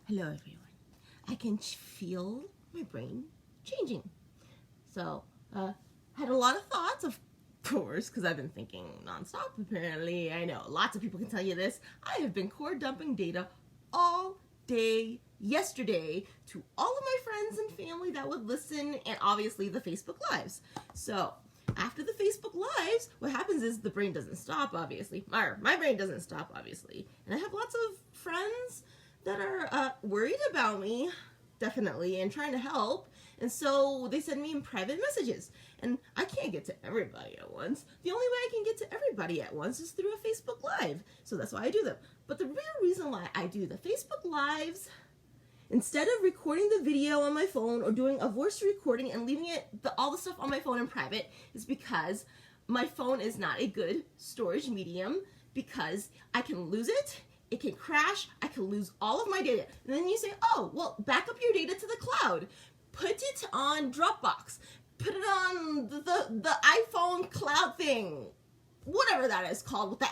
Hello everyone. I can feel my brain changing. So, had a lot of thoughts, of course, because I've been thinking nonstop, apparently. I know, lots of people can tell you this. I have been core dumping data all day yesterday to all of my friends and family that would listen, and obviously the Facebook Lives. So, after the Facebook Lives, what happens is the brain doesn't stop, obviously. My brain doesn't stop, obviously. And I have lots of friends that are worried about me, definitely, and trying to help. And so they send me in private messages. And I can't get to everybody at once. The only way I can get to everybody at once is through a Facebook Live. So that's why I do them. But the real reason why I do the Facebook Lives, instead of recording the video on my phone or doing a voice recording and leaving all the stuff on my phone in private, is because my phone is not a good storage medium, because I can lose it. It can crash, I can lose all of my data. And then you say, oh, well, back up your data to the cloud. Put it on Dropbox. Put it on the iPhone cloud thing. Whatever that is called with the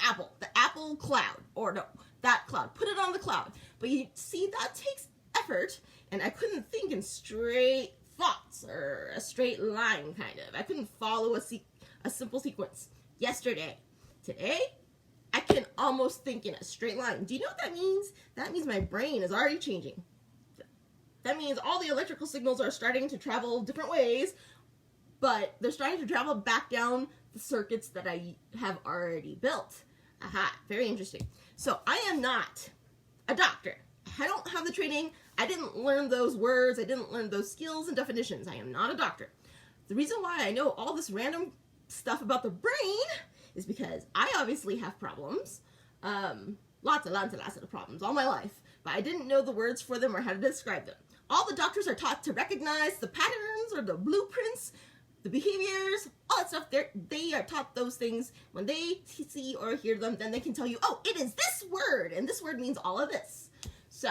Apple cloud, or no, that cloud. Put it on the cloud. But you see, that takes effort, and I couldn't think in straight thoughts, or a straight line, kind of. I couldn't follow a simple sequence yesterday. Today, I can almost think in a straight line. Do you know what that means? That means my brain is already changing. That means all the electrical signals are starting to travel different ways, but they're starting to travel back down the circuits that I have already built. Aha, very interesting. So I am not a doctor. I don't have the training. I didn't learn those words. I didn't learn those skills and definitions. I am not a doctor. The reason why I know all this random stuff about the brain is because I obviously have problems, lots of problems all my life, but I didn't know the words for them or how to describe them. All the doctors are taught to recognize the patterns or the blueprints, the behaviors, all that stuff. They are taught those things. When they see or hear them, then they can tell you, oh, it is this word, and this word means all of this. So,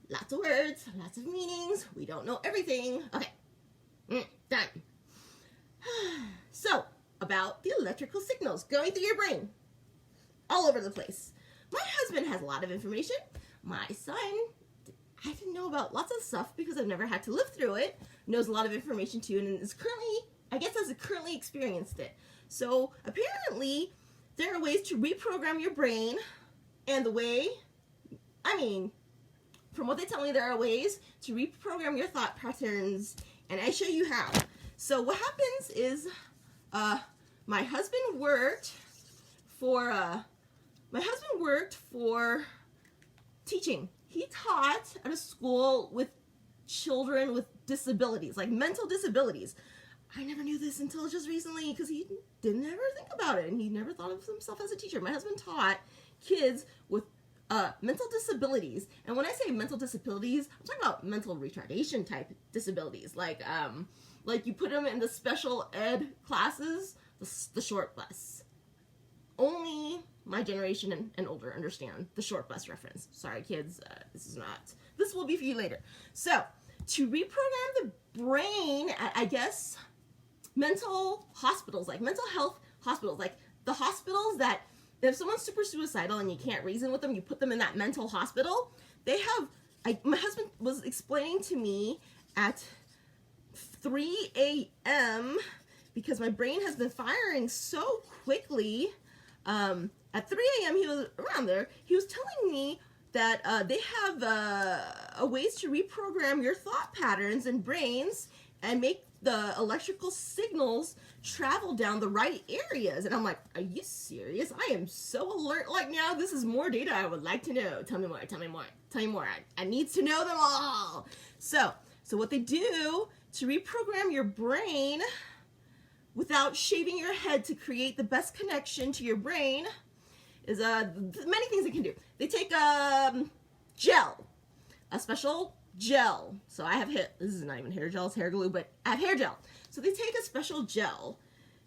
lots of words, lots of meanings. We don't know everything. Okay, done. So, about the electrical signals going through your brain all over the place. My husband has a lot of information. My son, I didn't know about lots of stuff because I've never had to live through it. Knows a lot of information too, and is has currently experienced it. So apparently there are ways to reprogram your brain, and from what they tell me, there are ways to reprogram your thought patterns, and I show you how. So what happens is, my husband worked for teaching. He taught at a school with children with disabilities, like mental disabilities. I never knew this until just recently, because he didn't ever think about it, and he never thought of himself as a teacher. My husband taught kids with mental disabilities. And when I say mental disabilities, I'm talking about mental retardation type disabilities, like you put them in the special ed classes, the short bus. Only my generation and older understand the short bus reference. Sorry, kids, this will be for you later. So, to reprogram the brain at, I guess, mental hospitals, like mental health hospitals, like the hospitals that, if someone's super suicidal and you can't reason with them, you put them in that mental hospital. They have, my husband was explaining to me at 3 a.m., because my brain has been firing so quickly. At 3 a.m., he was around there. He was telling me that they have ways to reprogram your thought patterns and brains and make the electrical signals travel down the right areas. And I'm like, are you serious? I am so alert like now. This is more data I would like to know. Tell me more. I need to know them all. So what they do to reprogram your brain without shaving your head to create the best connection to your brain is many things they can do. They take gel, a special gel. So I have this is not even hair gel, it's hair glue, but I have hair gel. So they take a special gel,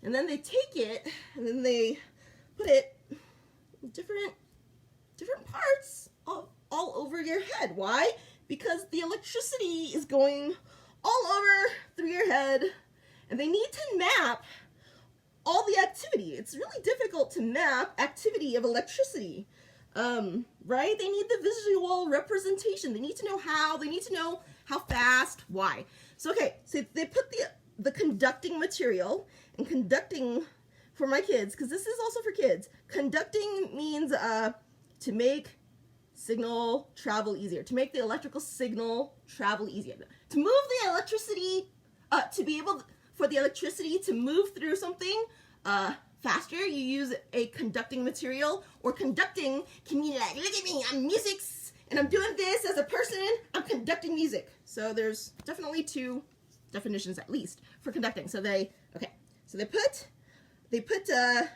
and then they take it, and then they put it in different parts all over your head. Why? Because the electricity is going all over through your head, and they need to map all the activity. It's really difficult to map activity of electricity. right? They need the visual representation. They need to know how. They need to know how fast, why. So, okay, so they put the conducting material, and conducting for my kids, because this is also for kids. Conducting means to make signal travel easier, to make the electrical signal travel easier, to move the electricity, to be able for the electricity to move through something faster, you use a conducting material. Or conducting can mean like, look at me, I'm music, and I'm doing this as a person, I'm conducting music. So there's definitely two definitions at least for conducting. So they put the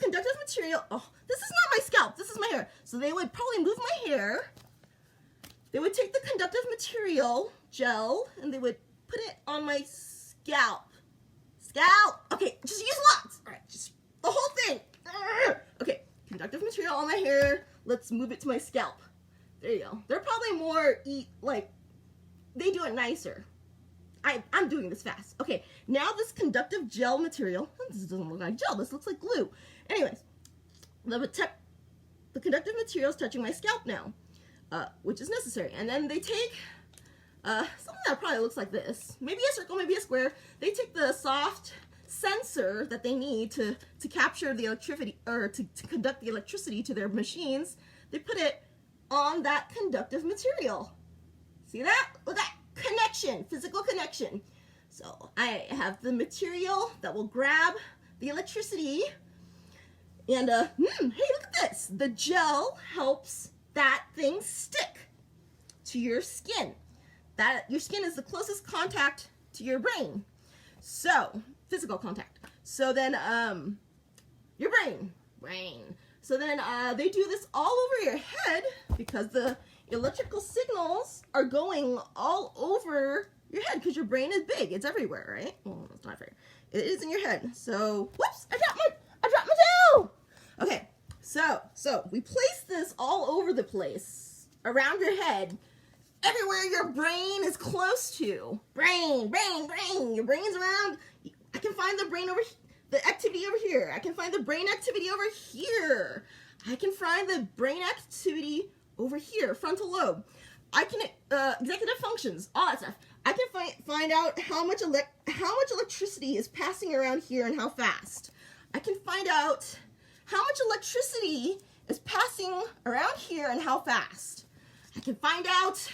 conductive material. Oh, this is not my scalp, this is my hair. So they would probably move my hair. They would take the conductive material, gel, and they would put it on my scalp. Okay, just use lots. All right, just the whole thing. Okay, conductive material on my hair. Let's move it to my scalp. There you go. They're probably more they do it nicer. I'm doing this fast. Okay, now this conductive gel material. This doesn't look like gel. This looks like glue. Anyways, the conductive material is touching my scalp now, which is necessary. And then they take something that probably looks like this. Maybe a circle, maybe a square. They take the soft sensor that they need to capture the electricity, or to conduct the electricity to their machines. They put it on that conductive material. See that? Look at that connection, physical connection. So I have the material that will grab the electricity, and hey, look at this. The gel helps that thing stick to your skin. That your skin is the closest contact to your brain. So physical contact. So then your brain. So then they do this all over your head, because the electrical signals are going all over your head, because your brain is big. It's everywhere, right? Well, it's not everywhere. It is in your head. So, whoops, I dropped my towel. Okay, so we place this all over the place, around your head, everywhere your brain is close to. Brain. Your brain's around. I can find the brain over here. The activity over here. I can find the brain activity over here. I can find the brain activity over here, frontal lobe. I can executive functions, all that stuff. I can find out how much electricity is passing around here and how fast. I can find out how much electricity is passing around here and how fast. I can find out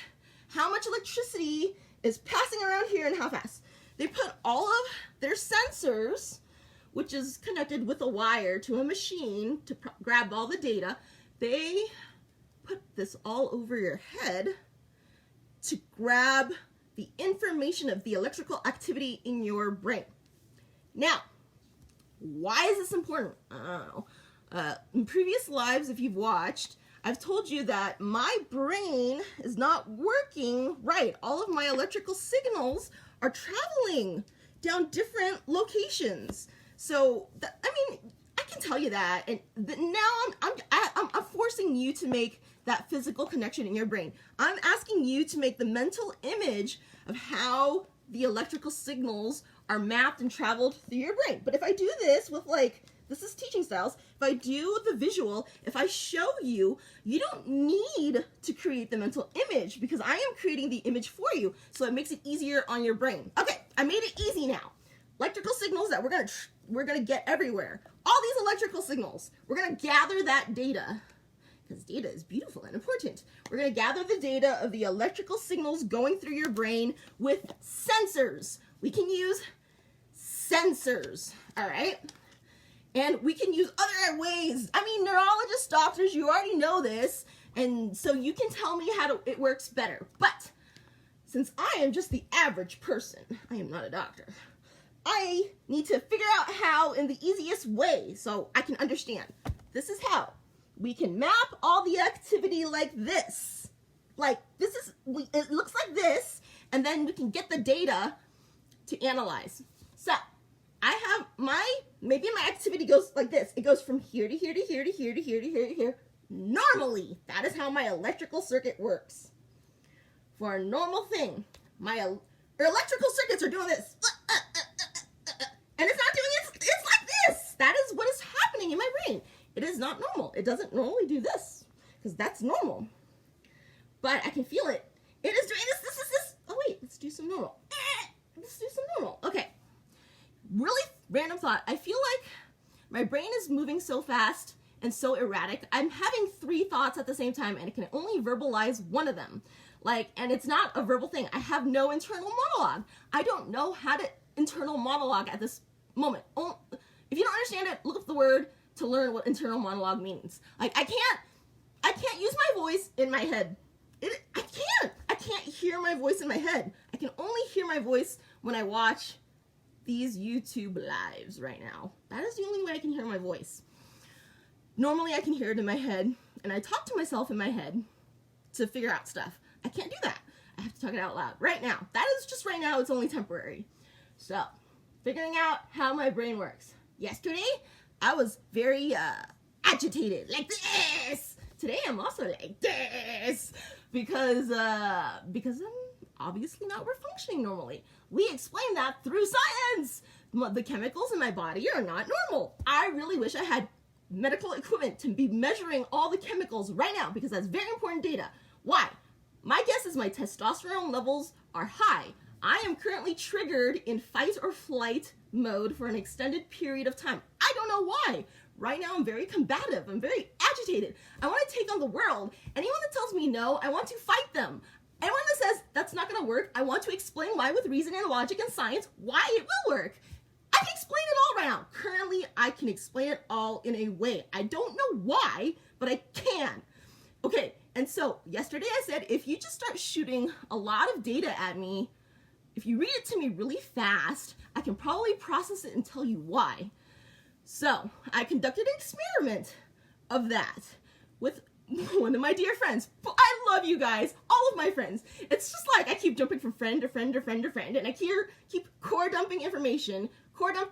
how much electricity is passing around here and how fast. They put all of their sensors, which is connected with a wire to a machine to grab all the data. They put this all over your head to grab the information of the electrical activity in your brain. Now, why is this important? I don't know. In previous lives, if you've watched, I've told you that my brain is not working right. All of my electrical signals are traveling down different locations. So, I can tell you that, and now I'm forcing you to make that physical connection in your brain. I'm asking you to make the mental image of how the electrical signals are mapped and traveled through your brain. But if I do this with this is teaching styles, if I do the visual, if I show you, you don't need to create the mental image, because I am creating the image for you, so it makes it easier on your brain. Okay, I made it easy now. Electrical signals that we're gonna get everywhere. All these electrical signals, we're gonna gather that data, because data is beautiful and important. We're gonna gather the data of the electrical signals going through your brain with sensors. We can use sensors, all right? And we can use other ways. Neurologists, doctors, you already know this, and so you can tell me how it works better. But since I am just the average person, I am not a doctor, I need to figure out how in the easiest way so I can understand. This is how we can map all the activity like this. It looks like this, and then we can get the data to analyze. So I have maybe my activity goes like this. It goes from here to here to here to here to here to here to here. Normally, that is how my electrical circuit works. For a normal thing, my electrical circuits are doing this. And it's not doing it, it's like this. That is what is happening in my brain. It is not normal. It doesn't normally do this. because that's normal. But I can feel it. It is doing this. Oh wait, let's do some normal. Let's do some normal. Okay. Really random thought. I feel like my brain is moving so fast and so erratic. I'm having 3 thoughts at the same time, and I can only verbalize one of them. And it's not a verbal thing. I have no internal monologue. I don't know how to internal monologue at this moment. If you don't understand it, look up the word to learn what internal monologue means. I can't use my voice in my head. I can't hear my voice in my head. I can only hear my voice when I watch these YouTube lives right now. That is the only way I can hear my voice. Normally I can hear it in my head, and I talk to myself in my head to figure out stuff. I can't do that. I have to talk it out loud right now. That is just right now. It's only temporary. So, figuring out how my brain works. Yesterday, I was very agitated, like this. Today, I'm also like this because I'm obviously not functioning normally. We explain that through science. The chemicals in my body are not normal. I really wish I had medical equipment to be measuring all the chemicals right now, because that's very important data. Why? My guess is my testosterone levels are high. I am currently triggered in fight or flight mode for an extended period of time. I don't know why. Right now I'm very combative. I'm very agitated. I want to take on the world. Anyone that tells me no, I want to fight them. Anyone that says that's not going to work, I want to explain why with reason and logic and science why it will work. I can explain it all right now. Currently, I can explain it all in a way. I don't know why, but I can. Okay, and so yesterday I said, if you just start shooting a lot of data at me, if you read it to me really fast, I can probably process it and tell you why. So I conducted an experiment of that with one of my dear friends. I love you guys, all of my friends. It's just like I keep jumping from friend to friend to friend to friend, and I keep core dumping information, core dump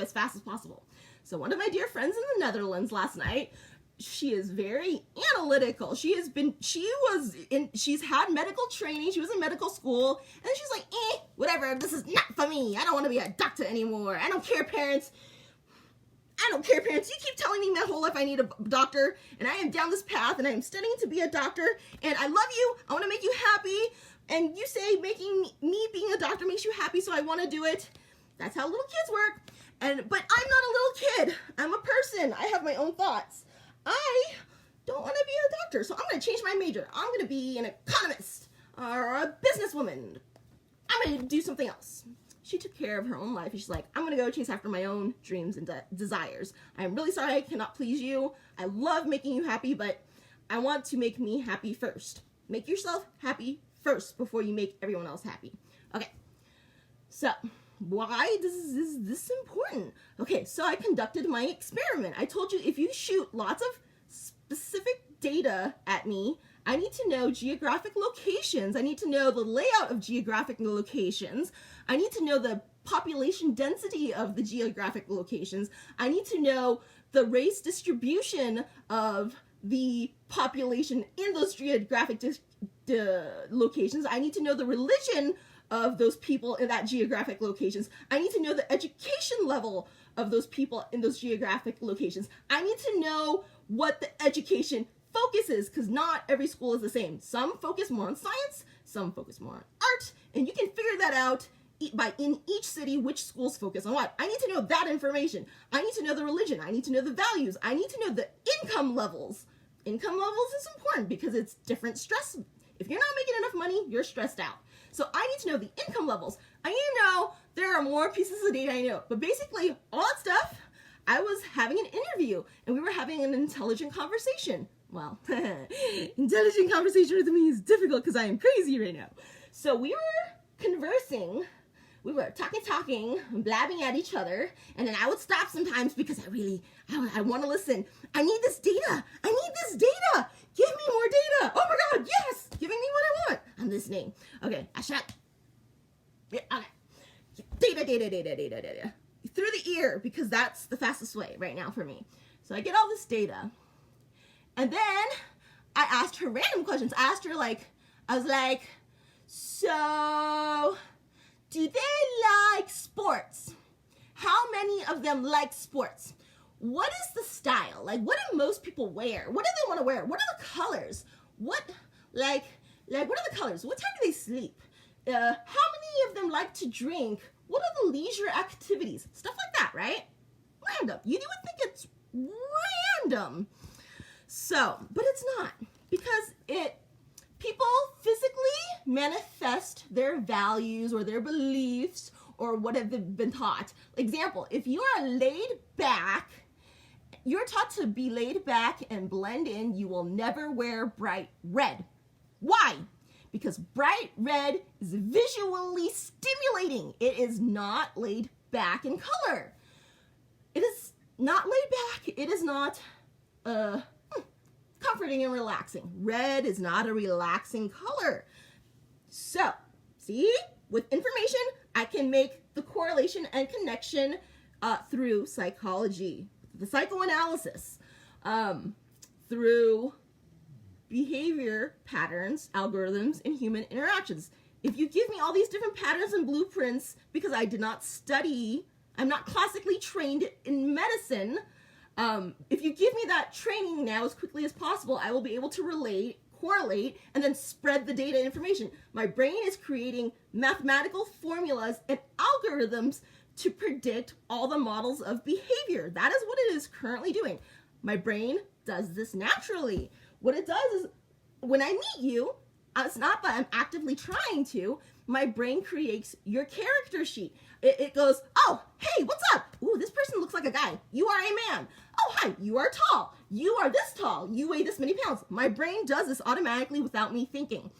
as fast as possible. So one of my dear friends in the Netherlands last night, she is very analytical. She's had medical training. She was in medical school, and she's like, whatever, this is not for me. I don't want to be a doctor anymore. I don't care, parents. You keep telling me my whole life I need a doctor, and I am down this path, and I am studying to be a doctor, and I love you. I want to make you happy, and you say making me being a doctor makes you happy, so I want to do it. That's how little kids work. But I'm not a little kid. I'm a person. I have my own thoughts. I don't want to be a doctor, so I'm going to change my major. I'm going to be an economist or a businesswoman. I'm going to do something else. She took care of her own life, and she's like, I'm going to go chase after my own dreams and desires. I'm really sorry I cannot please you. I love making you happy, but I want to make me happy first. Make yourself happy first before you make everyone else happy. Okay, so why is this important? Okay, so I conducted my experiment. I told you if you shoot lots of specific data at me, I need to know geographic locations. I need to know the layout of geographic locations. I need to know the population density of the geographic locations. I need to know the race distribution of the population in those geographic locations. I need to know the religion of those people in that geographic locations. I need to know the education level of those people in those geographic locations. I need to know what the education focus is, because not every school is the same. Some focus more on science, some focus more on art, and you can figure that out by in each city which schools focus on what. I need to know that information. I need to know the religion. I need to know the values. I need to know the income levels. Income levels is important because it's different stress. If you're not making enough money, you're stressed out. So I need to know the income levels. I need to know there are more pieces of data I know. But basically, all that stuff, I was having an interview, and we were having an intelligent conversation. Well, intelligent conversation with me is difficult because I am crazy right now. So we were conversing. We were talking, blabbing at each other, and then I would stop sometimes because I want to listen. I need this data. Give me more data. Oh my God, yes, giving me what I want. I'm listening. Okay, I shut. Yeah, okay. Data. Through the ear, because that's the fastest way right now for me. So I get all this data, and then I asked her random questions. I was like, so do they like sports? How many of them like sports? what is the style? Like, what do most people wear? What do they want to wear? What are the colors? What are the colors? What time do they sleep? How many of them like to drink? What are the leisure activities? Stuff like that, right? Random. You would think it's random. So, but it's not, because people physically manifest their values or their beliefs or what have been taught. Example, if you are laid back, you're taught to be laid back and blend in. You will never wear bright red. Why? Because bright red is visually stimulating. It is not laid back in color. It is not laid back. It is not comforting and relaxing. Red is not a relaxing color. So, see, with information, I can make the correlation and connection through psychology, the psychoanalysis, through behavior patterns, algorithms, and human interactions. If you give me all these different patterns and blueprints, because I did not study, I'm not classically trained in medicine, if you give me that training now as quickly as possible, I will be able to relate, correlate, and then spread the data information. My brain is creating mathematical formulas and algorithms to predict all the models of behavior. That is what it is currently doing. My brain does this naturally. What it does is, when I meet you, it's not that I'm actively trying to, my brain creates your character sheet. It goes, oh, hey, what's up? Ooh, this person looks like a guy. You are a man. Oh, hi, you are tall. You are this tall. You weigh this many pounds. My brain does this automatically without me thinking.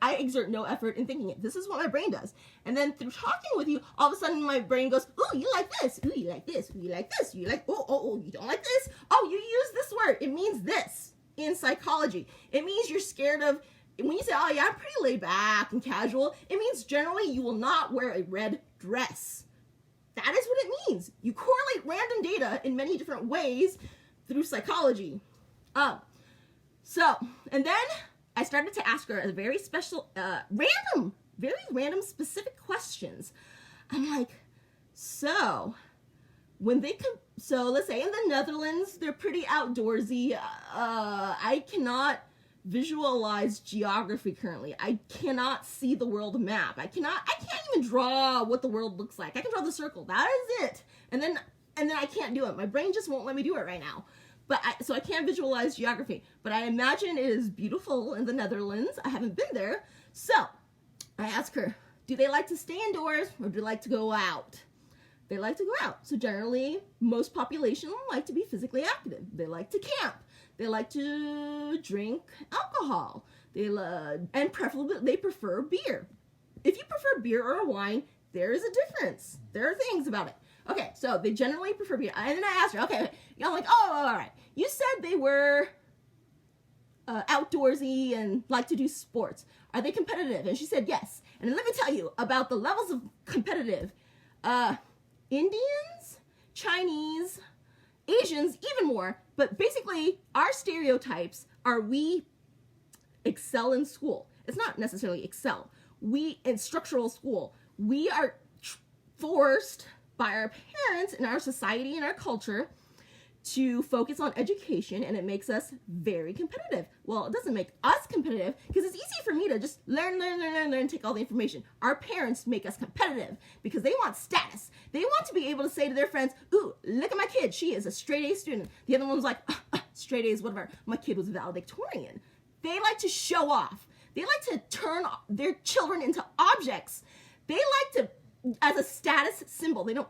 I exert no effort in thinking it. This is what my brain does. And then through talking with you, all of a sudden my brain goes, ooh, you like this. Ooh, you like this. Ooh, you like this. You like, oh, you don't like this? Oh, you use this word. It means this in psychology. It means you're scared of, when you say, oh yeah, I'm pretty laid back and casual, it means generally you will not wear a red dress. That is what it means. You correlate random data in many different ways through psychology. And then I started to ask her a very special, very random specific questions. I'm like, so let's say in the Netherlands, they're pretty outdoorsy. I cannot visualize geography currently. I cannot see the world map. I can't even draw what the world looks like. I can draw the circle. That is it. And then I can't do it. My brain just won't let me do it right now. So I can't visualize geography. But I imagine it is beautiful in the Netherlands. I haven't been there. So I asked her, do they like to stay indoors or do they like to go out? They like to go out. So generally, most population like to be physically active. They like to camp. They like to drink alcohol. And preferably, they prefer beer. If you prefer beer or wine, there is a difference. There are things about it. Okay, so they generally prefer beer. And then I asked her, okay, I'm like, oh, all right. You said they were outdoorsy and like to do sports. Are they competitive? And she said yes. And let me tell you about the levels of competitive. Indians, Chinese, Asians, even more. But basically, our stereotypes are we excel in school. It's not necessarily excel. We, in structural school, we are forced by our parents and our society and our culture to focus on education, and it makes us very competitive. Well, it doesn't make us competitive because it's easy for me to just learn, take all the information. Our parents make us competitive because they want status. They want to be able to say to their friends, ooh, look at my kid. She is a straight A student. The other one's like, straight A's, whatever. My kid was valedictorian. They like to show off. They like to turn their children into objects. They like to, as a status symbol, they don't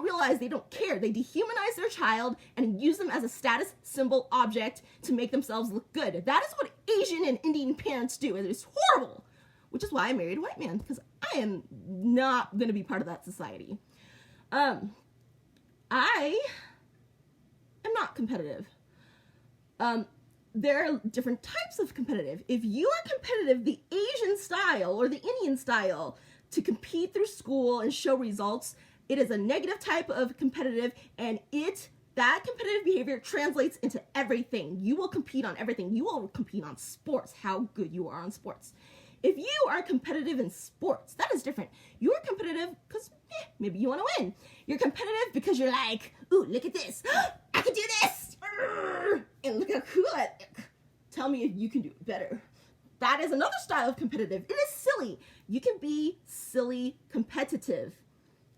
realize they don't care. They dehumanize their child and use them as a status symbol object to make themselves look good. That is what Asian and Indian parents do. It is horrible, which is why I married a white man, because I am not going to be part of that society. I am not competitive. There are different types of competitive. If you are competitive the Asian style or the Indian style to compete through school and show results, it is a negative type of competitive, and that competitive behavior translates into everything. You will compete on everything. You will compete on sports, how good you are on sports. if you are competitive in sports, that is different. You're competitive because maybe you want to win. You're competitive because you're like, ooh, look at this. I can do this. And look how cool I am. Tell me if you can do it better. That is another style of competitive. It is silly. You can be silly competitive.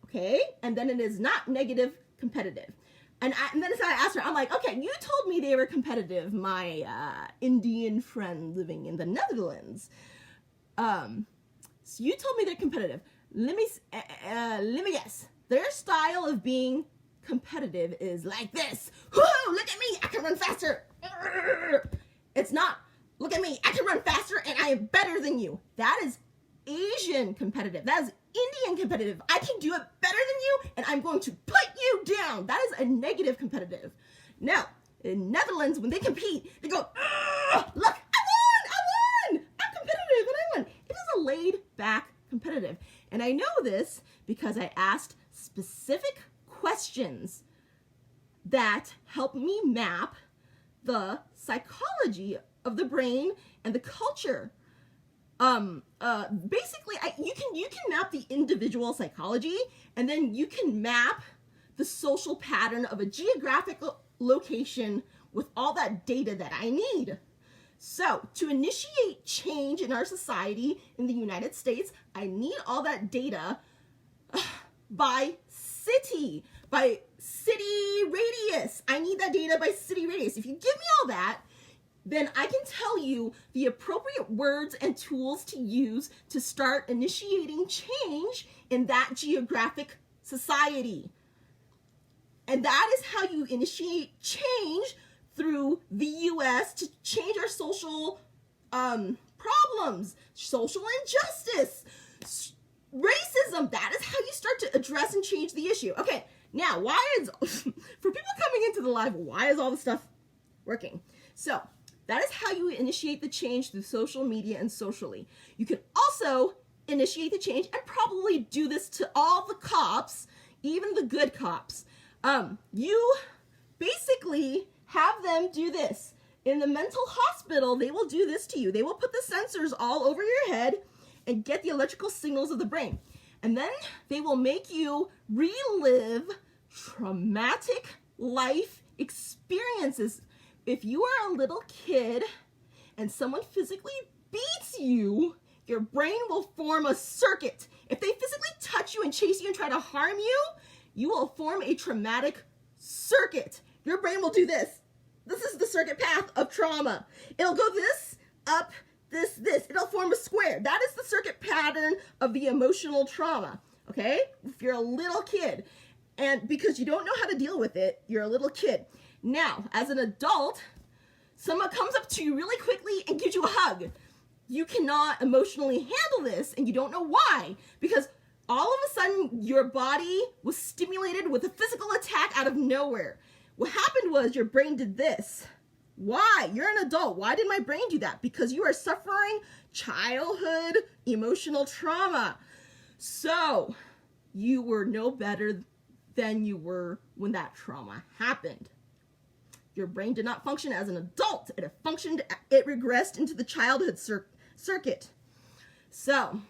Okay? And then it is not negative competitive. And then so I asked her, I'm like, okay, you told me they were competitive, my Indian friend living in the Netherlands. So you told me they're competitive. Let me guess. Their style of being competitive is like this. Whoo, look at me, I can run faster. It's not, look at me, I can run faster and I am better than you. That is Asian competitive. That is Indian competitive. I can do it better than you and I'm going to put you down. That is a negative competitive. Now, in Netherlands, when they compete, they go, look, I won, I'm competitive and I won. It is a laid back competitive. And I know this because I asked specific questions that help me map the psychology of the brain and the culture. Basically, you can map the individual psychology, and then you can map the social pattern of a geographic location with all that data that I need. So, to initiate change in our society in the United States, I need all that data by city radius. I need that data by city radius. If you give me all that, then I can tell you the appropriate words and tools to use to start initiating change in that geographic society. And that is how you initiate change through the US to change our social problems, social injustice, racism. That is how you start to address and change the issue. Okay, now why is, for people coming into the live, why is all this stuff working? So, that is how you initiate the change through social media and socially. You can also initiate the change and probably do this to all the cops, even the good cops. You basically have them do this. In the mental hospital, they will do this to you. They will put the sensors all over your head and get the electrical signals of the brain. And then they will make you relive traumatic life experiences. If you are a little kid and someone physically beats you, your brain will form a circuit. If they physically touch you and chase you and try to harm you, you will form a traumatic circuit. Your brain will do this. This is the circuit path of trauma. It'll go this, up, this. It'll form a square. That is the circuit pattern of the emotional trauma, okay? If you're a little kid, and because you don't know how to deal with it, you're a little kid. Now, as an adult, someone comes up to you really quickly and gives you a hug. You cannot emotionally handle this, and you don't know why, because all of a sudden, your body was stimulated with a physical attack out of nowhere. What happened was your brain did this. Why? You're an adult. Why did my brain do that? Because you are suffering childhood emotional trauma. So, you were no better than you were when that trauma happened. Your brain did not function as an adult. It regressed into the childhood circuit. So,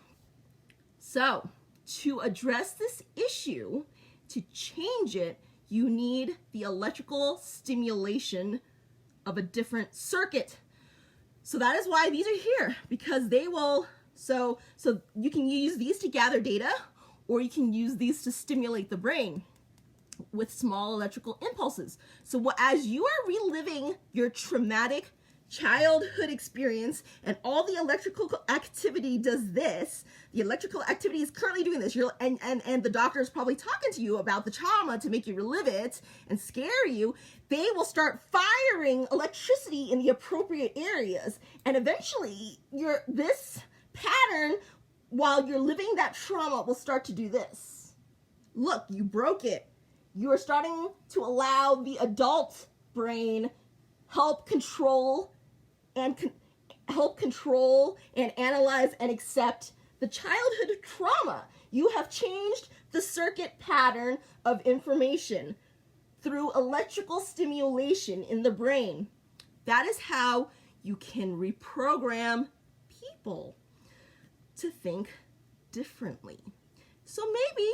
to address this issue, to change it, you need the electrical stimulation of a different circuit. So that is why these are here, because they will, so you can use these to gather data, or you can use these to stimulate the brain with small electrical impulses. So as you are reliving your traumatic childhood experience and all the electrical activity does this, the electrical activity is currently doing this, and the doctor is probably talking to you about the trauma to make you relive it and scare you, they will start firing electricity in the appropriate areas, and eventually this pattern, while you're living that trauma, will start to do this. Look, you broke it. You are starting to allow the adult brain help control and analyze and accept the childhood trauma. You have changed the circuit pattern of information through electrical stimulation in the brain. That is how you can reprogram people. to think differently. So maybe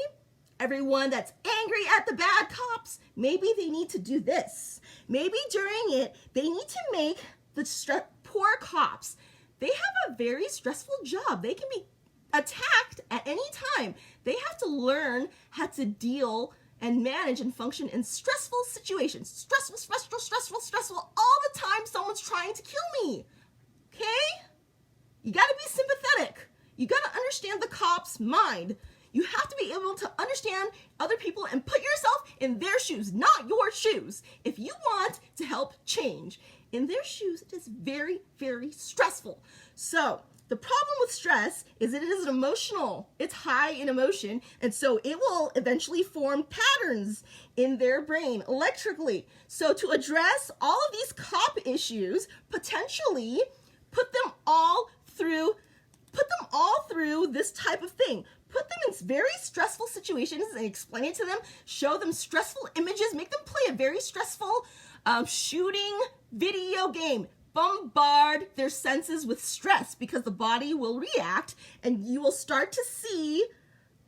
everyone that's angry at the bad cops, maybe they need to do this. Maybe during it, they need to make the poor cops, they have a very stressful job. They can be attacked at any time. They have to learn how to deal and manage and function in stressful situations. Stressful. All the time someone's trying to kill me. Okay? You gotta be sympathetic. You gotta understand the cop's mind. You have to be able to understand other people and put yourself in their shoes, not your shoes. If you want to help change in their shoes, it is very, very stressful. So the problem with stress is that it is emotional. It's high in emotion, and so it will eventually form patterns in their brain electrically. So to address all of these cop issues, potentially put them all through this type of thing. Put them in very stressful situations and explain it to them. Show them stressful images. Make them play a very stressful shooting video game. Bombard their senses with stress because the body will react and you will start to see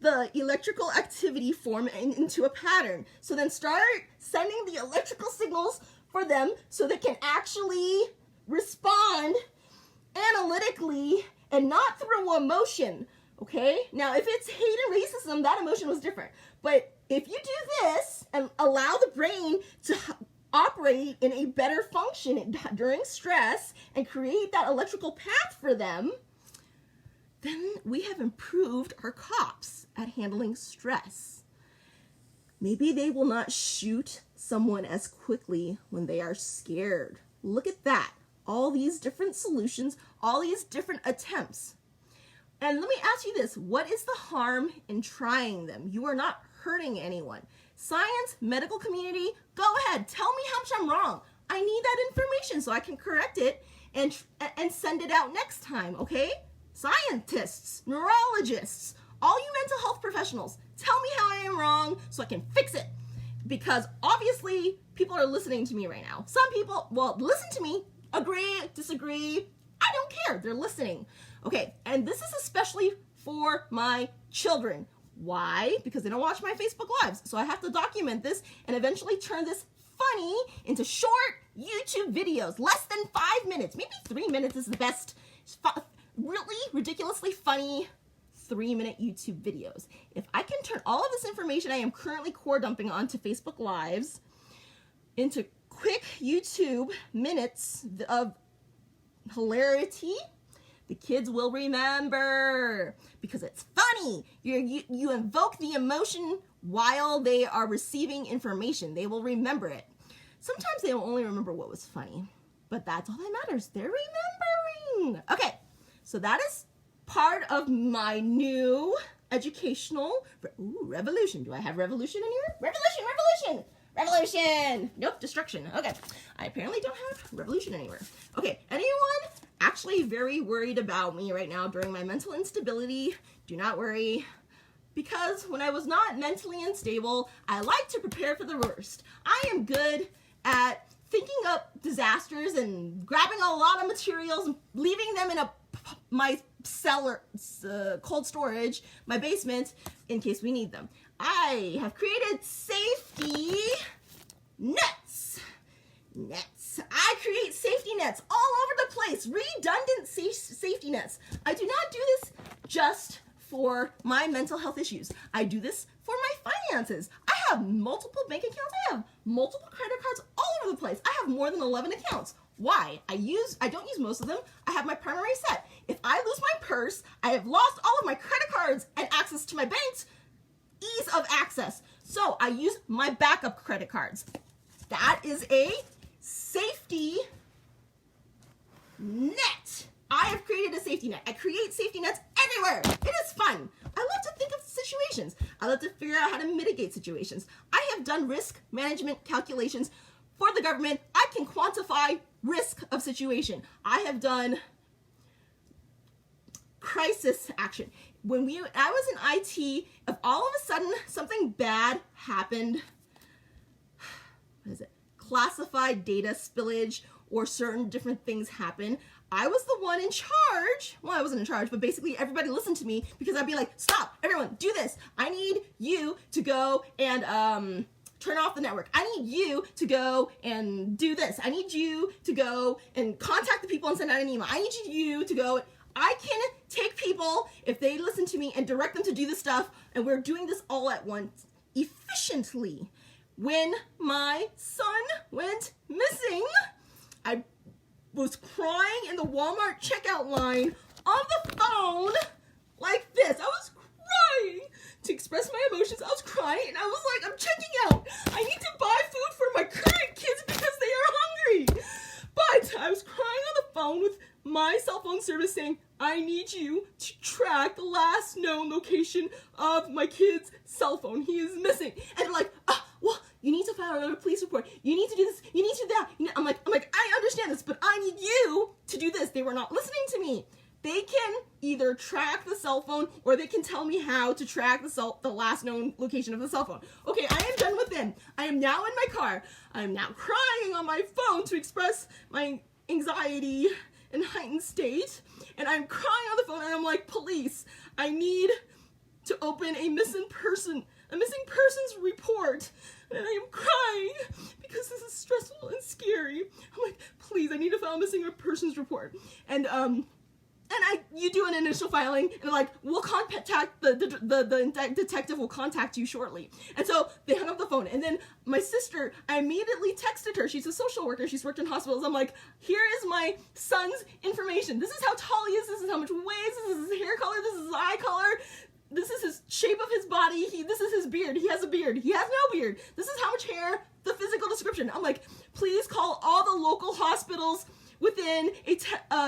the electrical activity form into a pattern. So then start sending the electrical signals for them so they can actually respond analytically and not through emotion. Okay? Now, if it's hate and racism, that emotion was different. But if you do this and allow the brain to operate in a better function during stress and create that electrical path for them, then we have improved our cops at handling stress. Maybe they will not shoot someone as quickly when they are scared. Look at that. All these different solutions, all these different attempts. And let me ask you this, what is the harm in trying them? You are not hurting anyone. Science, medical community, go ahead, tell me how much I'm wrong. I need that information so I can correct it and send it out next time, okay? Scientists, neurologists, all you mental health professionals, tell me how I am wrong so I can fix it. Because obviously, people are listening to me right now. Some people, well, listen to me, agree, disagree, I don't care, they're listening. Okay, and this is especially for my children. Why? Because they don't watch my Facebook Lives. So I have to document this and eventually turn this funny into short YouTube videos, less than 5 minutes. Maybe 3 minutes is the best. Really ridiculously funny 3-minute YouTube videos. If I can turn all of this information I am currently core dumping onto Facebook Lives into quick YouTube minutes of hilarity, the kids will remember because it's funny. You invoke the emotion while they are receiving information. They will remember it. Sometimes they will only remember what was funny, but that's all that matters. They're remembering. Okay, so that is part of my new educational revolution. Do I have revolution in here? Revolution! Nope, destruction. Okay, I apparently don't have revolution anywhere. Okay, anyone actually very worried about me right now during my mental instability? Do not worry, because when I was not mentally unstable, I like to prepare for the worst. I am good at thinking up disasters and grabbing a lot of materials and leaving them in my cellar, cold storage, my basement, in case we need them. I have created safety nets. I create safety nets all over the place, redundant safety nets. I do not do this just for my mental health issues. I do this for my finances. I have multiple bank accounts. I have multiple credit cards all over the place. I have more than 11 accounts. Why? I don't use most of them. I have my primary set. If I lose my purse, I have lost all of my credit cards and access to my banks. Ease of access. So I use my backup credit cards. That is a safety net. I have created a safety net. I create safety nets everywhere. It is fun. I love to think of situations. I love to figure out how to mitigate situations. I have done risk management calculations for the government. I can quantify risk of situation. I have done crisis action. When I was in IT, if all of a sudden something bad happened, what is it? Classified data spillage or certain different things happen, I was the one in charge. Well, I wasn't in charge, but basically everybody listened to me because I'd be like, stop, everyone, do this. I need you to go and turn off the network. I need you to go and do this. I need you to go and contact the people and send out an email. I need you to go. I can take people, if they listen to me, and direct them to do this stuff, and we're doing this all at once efficiently. When my son went missing, I was crying in the Walmart checkout line on the phone like this. I was crying to express my emotions. I was crying and I was like, I'm checking out. I need to buy food for my current kids because they are hungry. But I was crying on the phone with my cell phone service saying, I need you to track the last known location of my kid's cell phone. He is missing. And they're like, well, you need to file a police report. You need to do this. You need to do that. I'm like, I understand this, but I need you to do this. They were not listening to me. They can either track the cell phone or they can tell me how to track the last known location of the cell phone. Okay, I am done with them. I am now in my car. I am now crying on my phone to express my anxiety and heightened state. And I'm crying on the phone and I'm like, police, I need to open a missing persons report. And I am crying because this is stressful and scary. I'm like, please, I need to file a missing persons report. And you do an initial filing, and they're like, we'll contact the detective will contact you shortly. And so they hung up the phone. And then my sister, I immediately texted her. She's a social worker. She's worked in hospitals. I'm like, here is my son's information. This is how tall he is. This is how much weight. This is his hair color. This is his eye color. This is his shape of his body. This is his beard. He has a beard. He has no beard. This is how much hair, the physical description. I'm like, please call all the local hospitals within a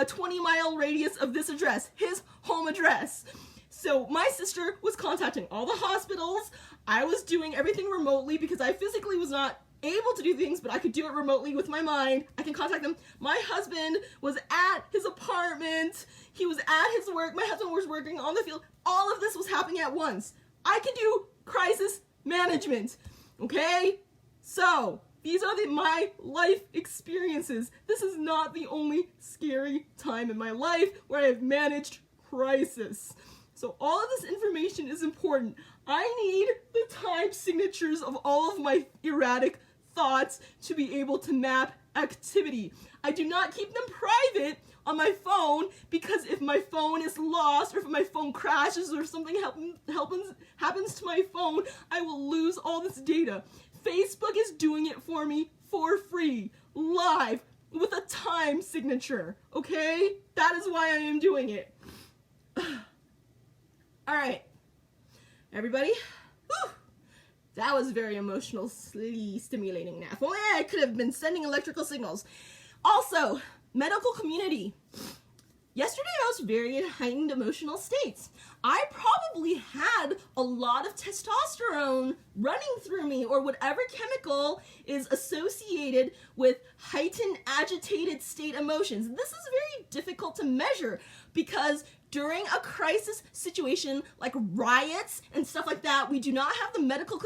20-mile radius of this address, his home address. So my sister was contacting all the hospitals. I was doing everything remotely because I physically was not able to do things, but I could do it remotely with my mind. I can contact them. My husband was at his apartment. He was at his work. My husband was working on the field. All of this was happening at once. I can do crisis management. Okay? So these are my life experiences. This is not the only scary time in my life where I have managed crisis. So all of this information is important. I need the time signatures of all of my erratic thoughts to be able to map activity. I do not keep them private on my phone because if my phone is lost or if my phone crashes or something happens to my phone, I will lose all this data. Facebook is doing it for me for free, live, with a time signature, okay? That is why I am doing it. All right, everybody. Whew. That was very emotionally stimulating. Now, if only I could have been sending electrical signals. Also, medical community. Yesterday, I was very in heightened emotional states. I probably had a lot of testosterone running through me or whatever chemical is associated with heightened agitated state emotions. This is very difficult to measure because during a crisis situation like riots and stuff like that, we do not have the medical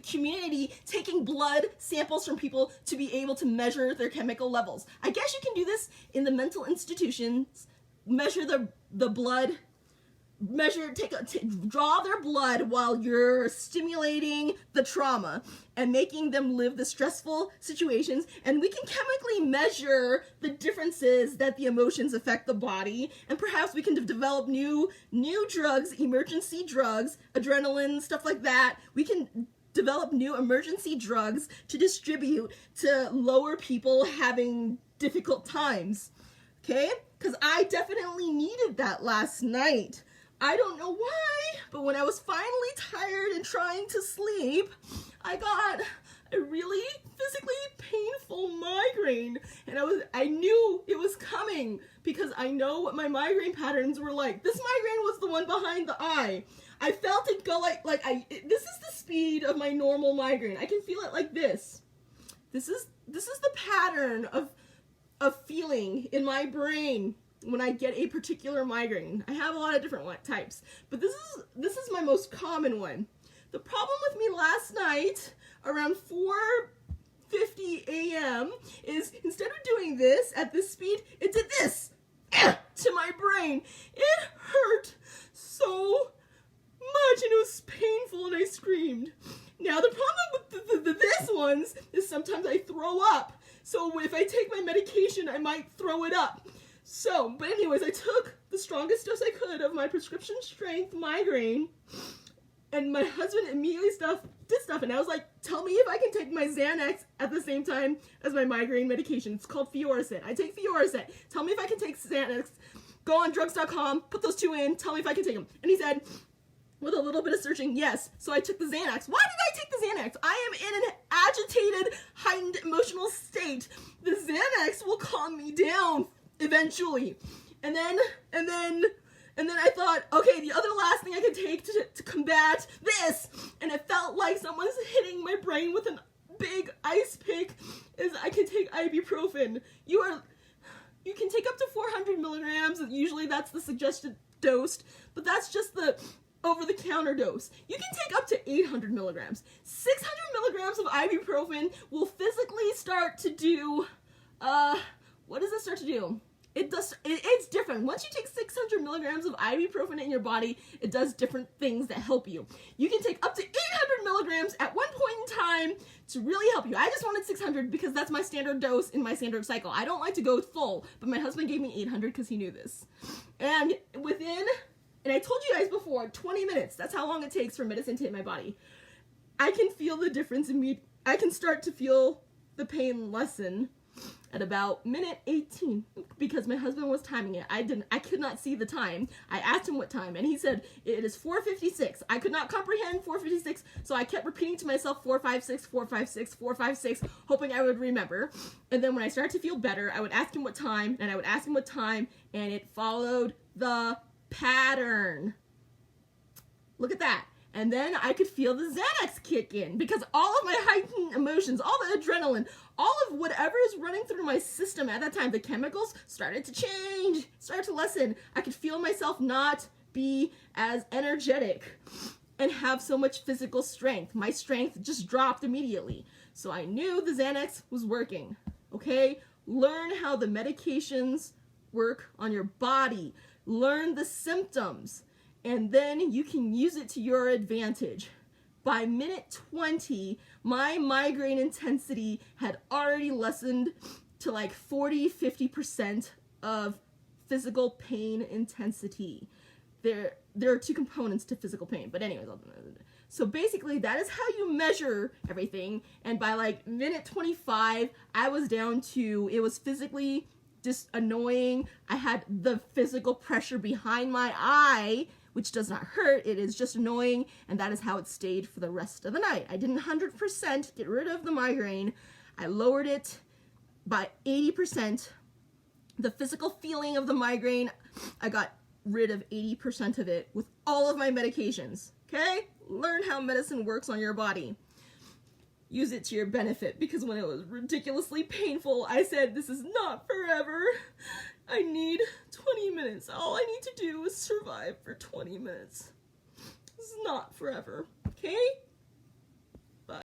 community taking blood samples from people to be able to measure their chemical levels. I guess you can do this in the mental institutions, measure the blood, draw their blood while you're stimulating the trauma and making them live the stressful situations, and we can chemically measure the differences that the emotions affect the body, and perhaps we can develop new drugs, emergency drugs, adrenaline, stuff like that. We can develop new emergency drugs to distribute to lower people having difficult times, okay? Because I definitely needed that last night. I don't know why, but when I was finally tired and trying to sleep, I got a really physically painful migraine, and I knew it was coming because I know what my migraine patterns were like. This migraine was the one behind the eye. I felt it go this is the speed of my normal migraine. I can feel it like this. This is the pattern of feeling in my brain when I get a particular migraine. I have a lot of different types, but this is my most common one. The problem with me last night, around 4:50 a.m. is instead of doing this at this speed, it did this to my brain. It hurt so much and it was painful and I screamed. Now the problem with this ones is sometimes I throw up. So if I take my medication, I might throw it up. So, but anyways, I took the strongest dose I could of my prescription strength migraine, and my husband immediately did stuff, and I was like, tell me if I can take my Xanax at the same time as my migraine medication. It's called Fioricet. I take Fioricet. Tell me if I can take Xanax. Go on drugs.com, put those two in, tell me if I can take them. And he said, with a little bit of searching, yes. So I took the Xanax. Why did I take the Xanax? I am in an agitated, heightened emotional state. The Xanax will calm me down eventually. And then I thought, okay, the other last thing I could take to combat this, and it felt like someone's hitting my brain with a big ice pick, is I could take ibuprofen. You can take up to 400 milligrams, and usually that's the suggested dose, but that's just the over-the-counter dose. You can take up to 800 milligrams. 600 milligrams of ibuprofen will physically start to do, what does it start to do? It's different. Once you take 600 milligrams of ibuprofen in your body, it does different things that help you. You can take up to 800 milligrams at one point in time to really help you. I just wanted 600 because that's my standard dose in my standard cycle. I don't like to go full, but my husband gave me 800 because he knew this. And I told you guys before, 20 minutes, that's how long it takes for medicine to hit my body. I can feel the difference I can start to feel the pain lessen at about minute 18 because my husband was timing it. I could not see the time. I asked him what time and he said it is 4:56. I could not comprehend 4:56, so I kept repeating to myself 4:56, 4:56, 4:56, hoping I would remember. And then when I started to feel better, I would ask him what time, and I would ask him what time, and it followed the pattern. Look at that. And then I could feel the Xanax kick in because all of my heightened emotions, all the adrenaline, all of whatever is running through my system at that time, the chemicals started to change, started to lessen. I could feel myself not be as energetic and have so much physical strength. My strength just dropped immediately. So I knew the Xanax was working. Okay? Learn how the medications work on your body. Learn the symptoms. And then you can use it to your advantage. By minute 20, my migraine intensity had already lessened to like 40-50% of physical pain intensity. There are two components to physical pain, but anyways, so basically that is how you measure everything. And by like minute 25, I was down to, it was physically just annoying. I had the physical pressure behind my eye, which does not hurt, it is just annoying, and that is how it stayed for the rest of the night. I didn't 100% get rid of the migraine. I lowered it by 80%. The physical feeling of the migraine, I got rid of 80% of it with all of my medications, okay? Learn how medicine works on your body. Use it to your benefit, because when it was ridiculously painful, I said, this is not forever. I need 20 minutes. All I need to do is survive for 20 minutes. This is not forever, okay?